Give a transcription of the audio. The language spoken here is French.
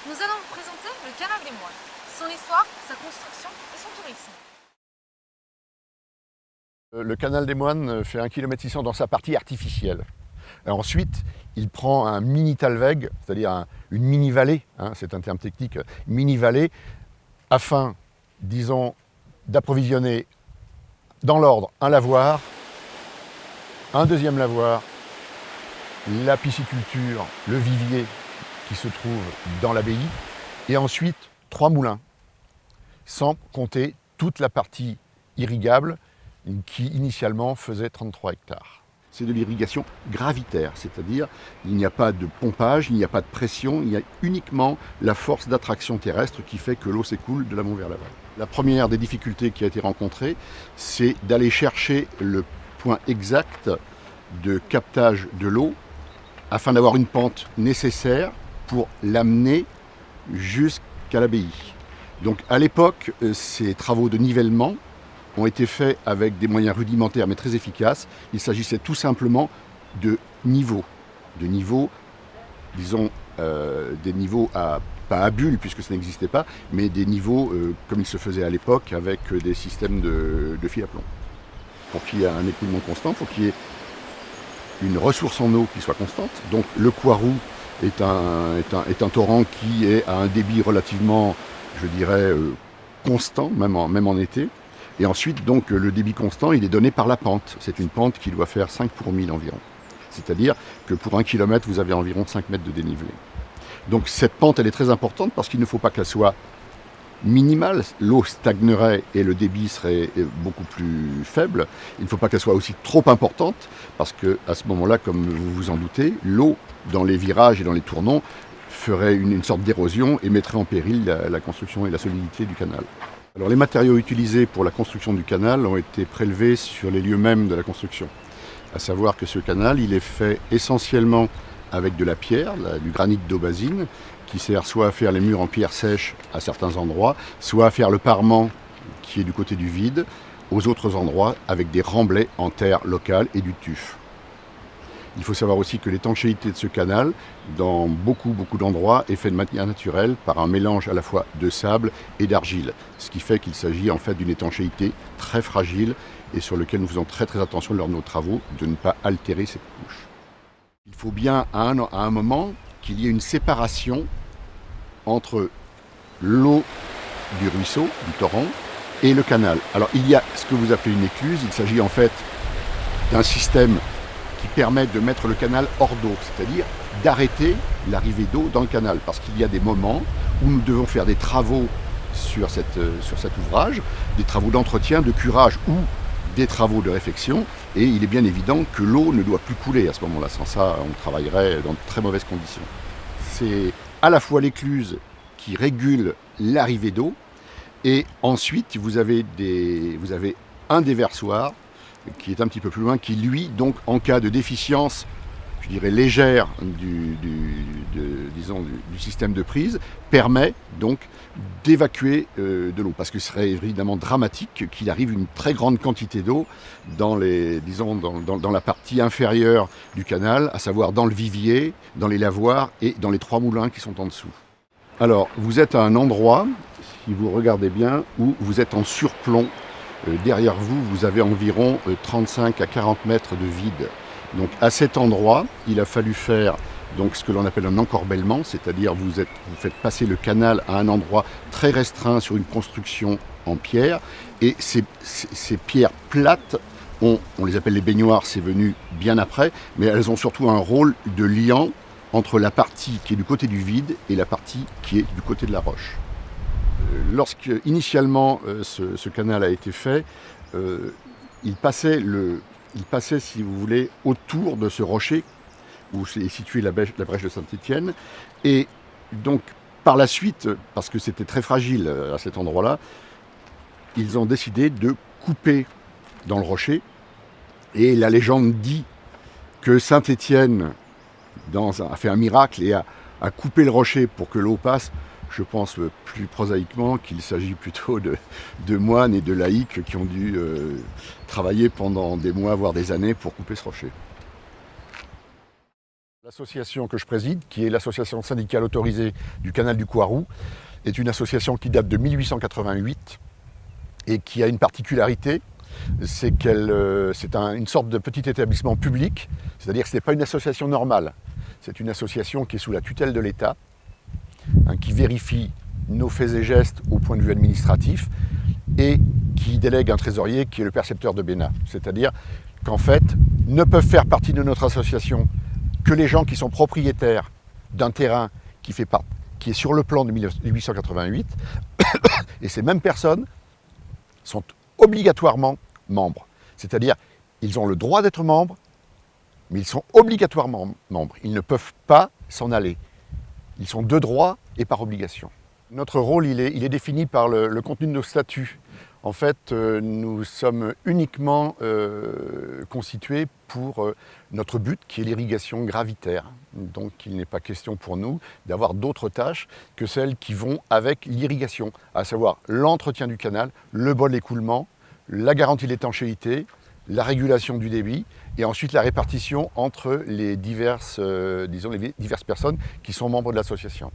Nous allons vous présenter le canal des Moines, son histoire, sa construction et son tourisme. Le canal des Moines fait 1,6 km dans sa partie artificielle. Et ensuite, il prend un mini-talweg, c'est-à-dire une mini-vallée, c'est un terme technique, mini-vallée, afin, disons, d'approvisionner dans l'ordre un lavoir, un deuxième lavoir, la pisciculture, le vivier qui se trouve dans l'abbaye, et ensuite 3 moulins, sans compter toute la partie irrigable qui initialement faisait 33 hectares. C'est de l'irrigation gravitaire, c'est-à-dire il n'y a pas de pompage, il n'y a pas de pression, il y a uniquement la force d'attraction terrestre qui fait que l'eau s'écoule de l'amont vers l'aval. La première des difficultés qui a été rencontrée, c'est d'aller chercher le point exact de captage de l'eau afin d'avoir une pente nécessaire pour l'amener jusqu'à l'abbaye. Donc à l'époque, ces travaux de nivellement ont été faits avec des moyens rudimentaires mais très efficaces. Il s'agissait tout simplement de niveaux, disons des niveaux pas à bulles puisque ça n'existait pas, mais des niveaux comme il se faisait à l'époque avec des systèmes de fil à plomb. Pour qu'il y ait un écoulement constant, il faut qu'il y ait une ressource en eau qui soit constante. Donc le Coiroux est un torrent qui est à un débit relativement, je dirais, constant, même en été. Et ensuite, donc, le débit constant, il est donné par la pente. C'est une pente qui doit faire 5 pour 1000 environ. C'est-à-dire que pour 1 km, vous avez environ 5 mètres de dénivelé. Donc cette pente, elle est très importante parce qu'il ne faut pas qu'elle soit minimale. L'eau stagnerait et le débit serait beaucoup plus faible. Il ne faut pas qu'elle soit aussi trop importante parce qu'à ce moment-là, comme vous vous en doutez, l'eau dans les virages et dans les tournants ferait une sorte d'érosion et mettrait en péril la construction et la solidité du canal. Alors les matériaux utilisés pour la construction du canal ont été prélevés sur les lieux mêmes de la construction. À savoir que ce canal, il est fait essentiellement avec de la pierre, du granit d'aubazine, qui sert soit à faire les murs en pierre sèche à certains endroits, soit à faire le parement qui est du côté du vide, aux autres endroits avec des remblais en terre locale et du tuf. Il faut savoir aussi que l'étanchéité de ce canal, dans beaucoup d'endroits, est faite de matière naturelle par un mélange à la fois de sable et d'argile. Ce qui fait qu'il s'agit en fait d'une étanchéité très fragile et sur laquelle nous faisons très attention lors de nos travaux de ne pas altérer cette couche. Il faut bien à un moment qu'il y ait une séparation entre l'eau du ruisseau, du torrent, et le canal. Alors il y a ce que vous appelez une écluse, il s'agit en fait d'un système qui permet de mettre le canal hors d'eau, c'est-à-dire d'arrêter l'arrivée d'eau dans le canal, parce qu'il y a des moments où nous devons faire des travaux sur cet ouvrage, des travaux d'entretien, de curage ou des travaux de réfection, et il est bien évident que l'eau ne doit plus couler à ce moment-là. Sans ça, on travaillerait dans de très mauvaises conditions. C'est à la fois l'écluse qui régule l'arrivée d'eau, et ensuite vous avez un déversoir qui est un petit peu plus loin, qui lui, donc en cas de déficience, je dirais légère du système de prise, permet donc d'évacuer de l'eau. Parce que ce serait évidemment dramatique qu'il arrive une très grande quantité d'eau dans la partie inférieure du canal, à savoir dans le vivier, dans les lavoirs et dans les 3 moulins qui sont en dessous. Alors, vous êtes à un endroit, si vous regardez bien, où vous êtes en surplomb. Derrière vous, vous avez environ 35 à 40 mètres de vide. Donc à cet endroit, il a fallu faire donc, ce que l'on appelle un encorbellement, c'est-à-dire vous faites passer le canal à un endroit très restreint sur une construction en pierre. Et ces pierres plates, on les appelle les baignoires, c'est venu bien après, mais elles ont surtout un rôle de liant entre la partie qui est du côté du vide et la partie qui est du côté de la roche. Lorsque initialement ce canal a été fait, il passait, si vous voulez, autour de ce rocher où est située la brèche de Saint-Étienne. Et donc, par la suite, parce que c'était très fragile à cet endroit-là, ils ont décidé de couper dans le rocher. Et la légende dit que Saint-Étienne a fait un miracle et a coupé le rocher pour que l'eau passe. Je pense plus prosaïquement qu'il s'agit plutôt de moines et de laïcs qui ont dû travailler pendant des mois, voire des années pour couper ce rocher. L'association que je préside, qui est l'association syndicale autorisée du canal du Coiroux, est une association qui date de 1888 et qui a une particularité, c'est qu'elle c'est une sorte de petit établissement public, c'est-à-dire que ce n'est pas une association normale, c'est une association qui est sous la tutelle de l'État, qui vérifie nos faits et gestes au point de vue administratif et qui délègue un trésorier qui est le percepteur de Bénat. C'est-à-dire qu'en fait, ne peuvent faire partie de notre association que les gens qui sont propriétaires d'un terrain qui est sur le plan de 1888, et ces mêmes personnes sont obligatoirement membres. C'est-à-dire, ils ont le droit d'être membres, mais ils sont obligatoirement membres. Ils ne peuvent pas s'en aller. Ils sont de droit et par obligation. Notre rôle, il est défini par le contenu de nos statuts. En fait, nous sommes uniquement constitués pour notre but, qui est l'irrigation gravitaire. Donc, il n'est pas question pour nous d'avoir d'autres tâches que celles qui vont avec l'irrigation, à savoir l'entretien du canal, le bon écoulement, la garantie d'étanchéité, la régulation du débit et ensuite la répartition entre les diverses personnes qui sont membres de l'association.